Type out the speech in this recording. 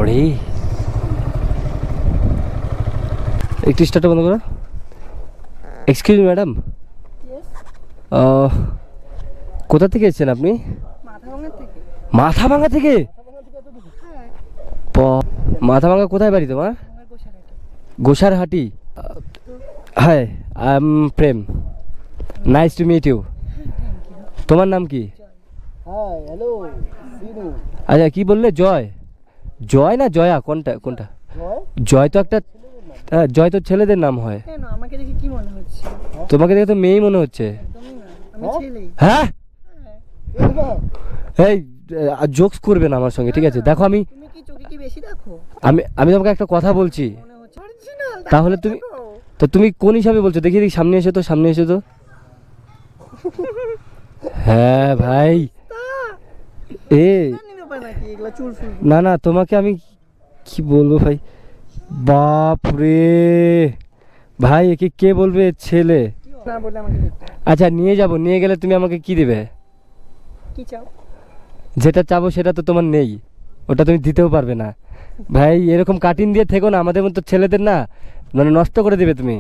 বাপরে, একটু স্টার্টটা বন্ধ করো। এক্সকিউজ মি ম্যাডাম, কোথা থেকে এসেছেন আপনি? মাথাভাঙা থেকে? মাথাভাঙা কোথায় বাড়ি তোমার? Gosarhati. Hi, I am Prem, nice to meet you. তোমার নাম কি? আচ্ছা, কি বললে? জয়? জয় না জয়া, কোনটা কোনটা? জয় তো একটা, জয় তো ছেলেদের নাম হয়। আমাকে দেখে কি মনে হচ্ছে? তোমাকে দেখে তো মেয়েই মনে হচ্ছে। আমি ছেলেই। হ্যাঁ, এই জোকস করবে না আমার সঙ্গে, ঠিক আছে? দেখো আমি, তুমি কি চোখে কি বেশি দেখো? আমি তোমাকে একটা কথা বলছি, মনে হচ্ছে অরিজিনাল। তাহলে তুমি, তো তুমি কোন হিসাবে বলছো? দেখি দেখি, সামনে এসো তো, সামনে এসো তো। হ্যাঁ ভাই, এ না না, তোমাকে আমি কি বলবো ভাই, বাপ রে ভাই, একে কে বলবে ছেলে? না বলে আমাকে দেখতে। আচ্ছা নিয়ে যাব, নিয়ে গেলে তুমি আমাকে কি দেবে? কি চাও? যেটা চাবো সেটা তো তোমার নেই, ওটা তুমি দিতেও পারবে না। ভাই এরকম কাটিং দিয়ে থেকো না, আমাদের মতো ছেলেদের না মানে নষ্ট করে দেবে তুমি।